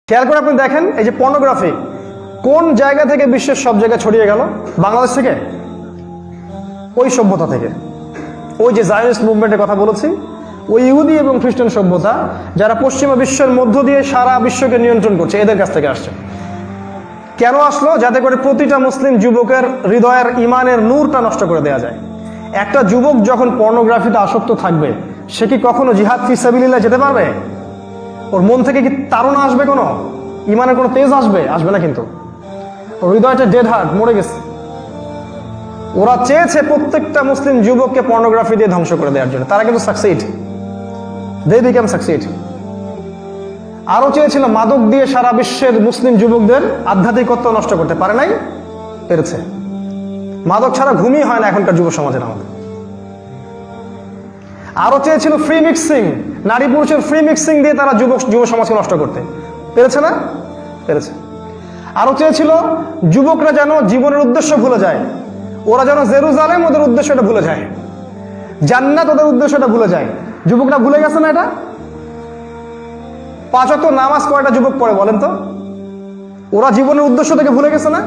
খেয়াল করে আপনি দেখেন, এই যে পর্নোগ্রাফি কোন জায়গা থেকে বিশ্বের সব জায়গায় ছড়িয়ে গেল? বাংলাদেশ থেকে, ওই সভ্যতা থেকে। ওই যে জায়নিস্ট মুভমেন্টের কথা বলেছি, ওই ইহুদি এবং খ্রিস্টান সভ্যতা যারা পশ্চিমা বিশ্বের মধ্য দিয়ে সারা বিশ্বকে নিয়ন্ত্রণ করছে, এদের কাছ থেকে আসছে। কেন আসলো? যাতে করে প্রতিটা মুসলিম যুবকের হৃদয়ের ইমানের নূরটা নষ্ট করে দেওয়া যায়। একটা যুবক যখন পর্নোগ্রাফিতে আসক্ত থাকবে, সে কি কখনো জিহাদ ফি সাবিলিল্লাহ যেতে পারবে? ওর মন থেকে কি তাড়না আসবে? কোনো ইমানের কোনো তেজ আসবে? আসবে না। কিন্তু ওর হৃদয়টা ডেড হার্ট, মরে গেছে। ওরা চেয়েছে প্রত্যেকটা মুসলিম যুবককে পর্নোগ্রাফি দিয়ে ধ্বংস করে দেওয়ার জন্য, তারা কিন্তু সাকসিড, দে বিকাম সাকসিড। আরো চেয়েছিল মাদক দিয়ে সারা বিশ্বের মুসলিম যুবকদের আধ্যাত্মিকত্ব নষ্ট করতে, পারে নাই? পেরেছে। মাদক ছাড়া ঘুমই হয় না এখনকার যুব সমাজের আমাদের। আরো চেয়েছিল ফ্রি মিক্সিং, নারী পুরুষের ফ্রি মিক্সিং দিয়ে তারা যুব সমাজকে নষ্ট করতে, পেরেছে না? পেরেছে। আরো চেয়েছিল যুবকরা যেন জীবনের উদ্দেশ্য ভুলে যায়, ওরা যেন জেরুজালেম ওদের উদ্দেশ্যটা ভুলে যায়, জান্নাত ওদের উদ্দেশ্যটা ভুলে যায়। যুবকরা ভুলে গেছে না এটা? 5 ওয়াক্ত নামাজ কয়টা যুবক পড়ে বলেন তো? ওরা জীবনের উদ্দেশ্য থেকে ভুলে গেছে না?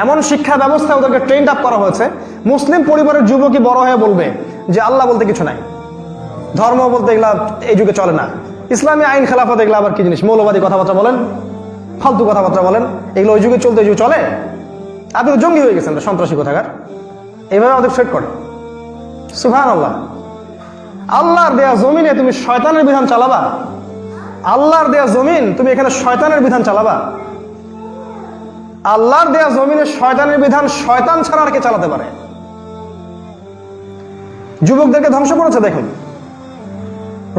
এমন শিক্ষা ব্যবস্থা ওদেরকে ট্রেন্ড আপ করা হয়েছে, মুসলিম পরিবারের যুবকই বড় হয়ে বলবে যে আল্লাহ বলতে কিছু নাই, ধর্ম বলতে এগুলা এই যুগে চলে না, ইসলামী আইন খেলাফত এগুলো আবার কি জিনিস, মৌলবাদী কথাবার্তা বলেন, ফালতু কথাবার্তা বলেন, এগুলো ওই যুগে চলতে, এই যুগে চলে। আপনি তো জঙ্গি হয়ে গেছেন, সন্ত্রাসী কোথাকার। এইভাবে আমাদের সেট করে। সুবহানাল্লাহ। আল্লাহর দেয়া জমিনে তুমি শয়তানের বিধান চালাবা? আল্লাহর দেয়া জমিন, তুমি এখানে শয়তানের বিধান চালাবা? আল্লাহর দেয়া জমিনে শয়তানের বিধান শয়তান ছাড়া আর কে চালাতে পারে? যুবকদেরকে ধ্বংস করেছে। দেখুন,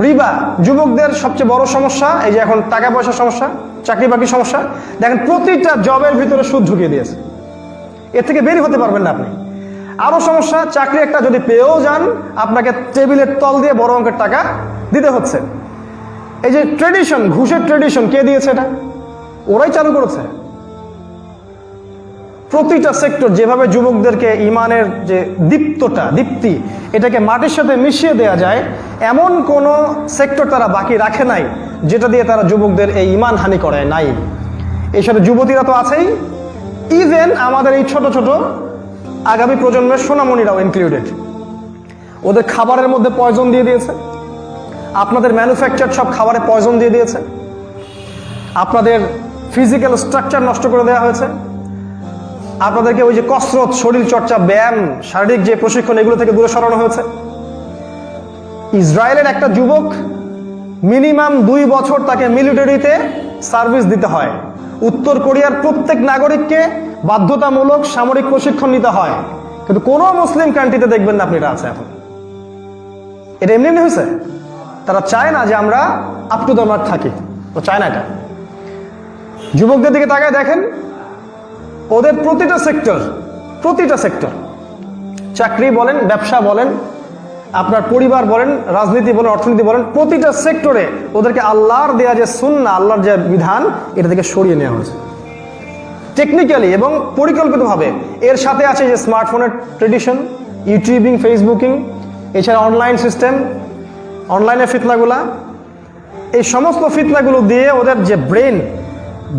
রিবা যুবকদের সবচেয়ে বড় সমস্যা। এই যে এখন টাকা পয়সার সমস্যা, চাকরি বাকরির সমস্যা, দেখেন প্রতিটা জবের ভিতরে সুদ ঢুকিয়ে দিয়েছে। এর থেকে বের হতে পারবেন না আপনি। আরো সমস্যা, চাকরি একটা যদি পেয়েও যান, আপনাকে টেবিলের তল দিয়ে বড় অঙ্কের টাকা দিতে হচ্ছে। এই যে ট্রেডিশন, ঘুষের ট্রেডিশন কে দিয়েছে? এটা ওরাই চালু করেছে। প্রতিটা সেক্টর যেভাবে যুবকদেরকে ইমানের যে দীপ্তি এটাকে মাটির সাথে মিশিয়ে দেওয়া যায়, এমন কোন সেক্টর তারা বাকি রাখে নাই যেটা দিয়ে তারা যুবকদের এই ইমান হানি করে নাই। এই সাথে যুবতীরা তো আছেই, ইভেন আমাদের এই ছোট ছোট আগামী প্রজন্মের সোনামণিরাও ইনক্লুডেড। ওদের খাবারের মধ্যে পয়জন দিয়ে দিয়েছে, আপনাদের ম্যানুফ্যাকচার সব খাবারে পয়জন দিয়ে দিয়েছে, আপনাদের ফিজিক্যাল স্ট্রাকচার নষ্ট করে দেওয়া হয়েছে, আপনাদেরকে ওই যে কসরত, শরীর চর্চা, ব্যায়াম, শারীরিক যে প্রশিক্ষণ, এগুলো থেকে দূরে সরানো হয়েছে। ইসরায়েলের একটা যুবক মিনিমাম 2 বছর তাকে মিলিটারিতে সার্ভিস দিতে হয়। উত্তর কোরিয়ার প্রত্যেক নাগরিককে বাধ্যতামূলক সামরিক প্রশিক্ষণ নিতে হয়, কিন্তু কোনো মুসলিম কান্ট্রিতে দেখবেন না আপনি এটা আছে এখন। এটা এমনি হয়েছে। তারা চায় না যে আমরা আপ টু দ্য মার্ক থাকি, তো চায় না এটা। যুবকদের দিকে তাকায় দেখেন, ওদের প্রতিটা সেক্টর, চাকরি বলেন, ব্যবসা বলেন, আপনার পরিবার বলেন, রাজনীতি বলেন, অর্থনীতি বলেন, প্রতিটা সেক্টরে ওদেরকে আল্লাহর দেয়া যে সুন্নাহ, আল্লাহর যে বিধান, এটা থেকে সরিয়ে নেওয়া হয়েছে টেকনিক্যালি এবং পরিকল্পিতভাবে। এর সাথে আছে যে স্মার্টফোনের ট্রেডিশন, ইউটিউবিং, ফেসবুকিং, এছাড়া অনলাইন সিস্টেম, অনলাইনের ফিতনাগুলা, এই সমস্ত ফিতনাগুলো দিয়ে ওদের যে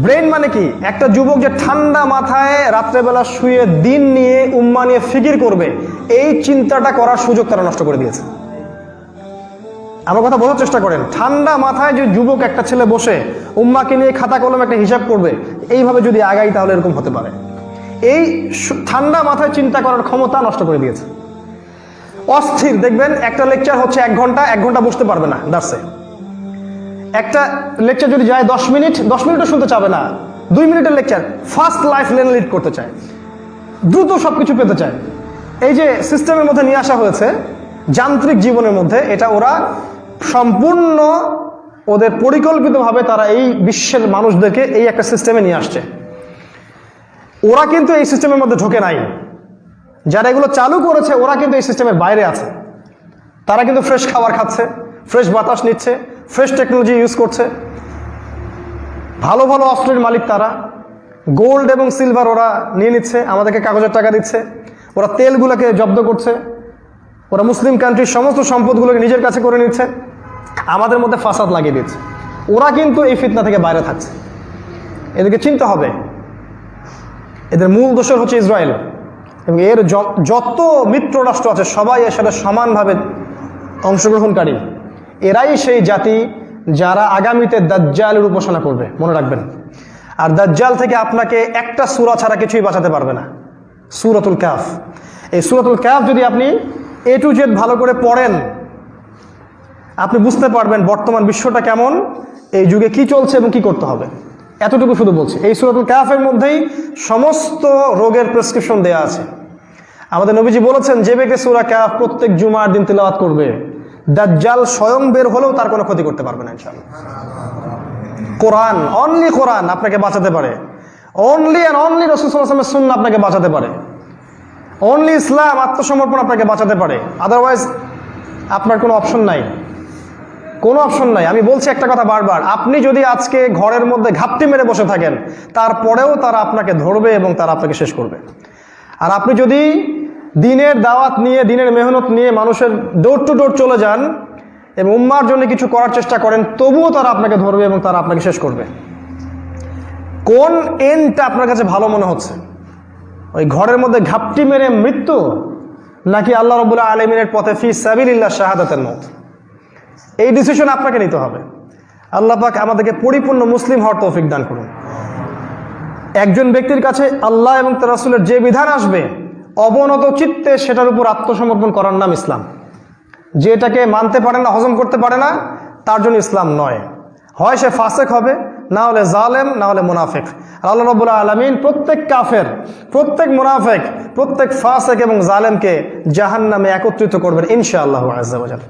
ব্রেন মানে কি, একটা যুবক যে ঠান্ডা মাথায় রাত্রেবেলা শুয়ে দিন নিয়ে উম্মা নিয়ে ফিকির করবে, এই চিন্তাটা করার সুযোগ তারা নষ্ট করে দিয়েছে। আমার কথা বোঝার চেষ্টা করেন। ঠান্ডা মাথায় যে যুবক একটা ছেলে বসে উম্মাকে নিয়ে খাতা কলম একটা হিসাব করবে, এইভাবে যদি আগাই তাহলে এরকম হতে পারে, এই ঠান্ডা মাথায় চিন্তা করার ক্ষমতা নষ্ট করে দিয়েছে। অস্থির। দেখবেন একটা লেকচার হচ্ছে 1 ঘন্টা বসতে পারবে না দার্সে। একটা লেকচার যদি যায় 10 মিনিটও শুনতে চাবে না। 2 মিনিটের lecture, fast life lane lead করতে চায়, দ্রুত সবকিছু পেতে চায়। এই যে সিস্টেমের মধ্যে নিয়ে আসা হয়েছে যান্ত্রিক জীবনের মধ্যে, এটা ওরা সম্পূর্ণ ওদের পরিকল্পিতভাবে তারা এই বিশ্বের মানুষদেরকে এই একটা সিস্টেমে নিয়ে আসছে। ওরা কিন্তু এই সিস্টেমের মধ্যে ঢোকে নাই। যারা এগুলো চালু করেছে ওরা কিন্তু এই সিস্টেমের বাইরে আছে। তারা কিন্তু ফ্রেশ খাবার খাচ্ছে, ফ্রেশ বাতাস নিচ্ছে, ফ্রেশ টেকনোলজি ইউজ করছে, ভালো ভালো অস্ত্রের মালিক তারা, গোল্ড এবং সিলভার ওরা নিয়ে নিচ্ছে, আমাদেরকে কাগজের টাকা দিচ্ছে, ওরা তেলগুলোকে জব্দ করছে, ওরা মুসলিম কান্ট্রির সমস্ত সম্পদগুলোকে নিজের কাছে করে নিচ্ছে, আমাদের মধ্যে ফাসাদ লাগিয়ে দিচ্ছে। ওরা কিন্তু এই ফিতনা থেকে বাইরে থাকছে। এদেরকে চিনতে হবে। এদের মূল দোষর হচ্ছে ইসরায়েল, এবং এর যত মিত্র রাষ্ট্র আছে সবাই এর সাথে সমানভাবে অংশগ্রহণকারী। এরাই সেই জাতি যারা আগামীতে দাজ্জালের উপাসনা করবে, মনে রাখবেন। আর দাজ্জাল থেকে আপনাকে একটা সূরা ছাড়া কিছুই বাঁচাতে পারবে না, সূরাতুল কাহফ। এই সূরাতুল কাহফ যদি আপনি A to Z ভালো করে পড়েন, আপনি বুঝতে পারবেন বর্তমান বিশ্বটা কেমন, এই যুগে কি চলছে এবং কি করতে হবে। এতটুকু শুধু বলছি, এই সূরাতুল কাহফের মধ্যেই সমস্ত রোগের প্রেসক্রিপশন দেয়া আছে। আমাদের নবীজি বলেছেন, যে ব্যক্তি সূরা কাহফ প্রত্যেক জুমার দিন তিলাওয়াত করবে, দাজ্জাল স্বয়ং বের হলেও তার কোনো ক্ষতি করতে পারবে না ইনশাআল্লাহ। কোরআন, অনলি কোরআন আপনাকে বাঁচাতে পারে। অনলি অ্যান্ড অনলি রাসূল সাল্লাল্লাহু আলাইহি ওয়াসাল্লামের সুন্নাহ আপনাকে বাঁচাতে পারে। অনলি ইসলাম, আত্মসমর্পণ আপনাকে বাঁচাতে পারে। আদারওয়াইজ আপনার কোনো অপশন নাই, কোনো অপশন নাই। আমি বলছি একটা কথা বারবার, আপনি যদি আজকে ঘরের মধ্যে ঘাপটি মেরে বসে থাকেন, তারপরেও তারা আপনাকে ধরবে এবং তারা আপনাকে শেষ করবে। আর আপনি যদি দিনের দাওয়াত নিয়ে, দিনের মেহনত নিয়ে মানুষের ডোর টু ডোর চলে যান এবং উম্মার জন্য কিছু করার চেষ্টা করেন, তবুও তারা আপনাকে ধরবে এবং তারা আপনাকে শেষ করবে। কোন এন্ডটা আপনার কাছে ভালো মনে হচ্ছে? ওই ঘরের মধ্যে ঘাপটি মেরে মৃত্যু, নাকি আল্লাহ রাব্বুল আলামিনের পথে ফি সাবিলিল্লাহ শাহাদাতুল মউত? এই ডিসিশন আপনাকে নিতে হবে। আল্লাহ পাক আমাদেরকে পরিপূর্ণ মুসলিম হওয়ার তৌফিক দান করুন। একজন ব্যক্তির কাছে আল্লাহ এবং তার রাসূলের যে বিধান আসবে, অবনত চিত্তে সেটার উপর আত্মসমর্পণ করার নাম ইসলাম। যে এটাকে মানতে পারে না, হজম করতে পারে না, তার জন্য ইসলাম নয়। হয় সে ফাসেক হবে, না হলে জালেম, না হলে মুনাফিক। আল্লাহ রাব্বুল আলামিন প্রত্যেক কাফের, প্রত্যেক মুনাফিক, প্রত্যেক ফাসেক এবং জালেমকে জাহান্নামে একত্রিত করবেন ইনশাআল্লাহু আযজা ওয়া জাল্লা।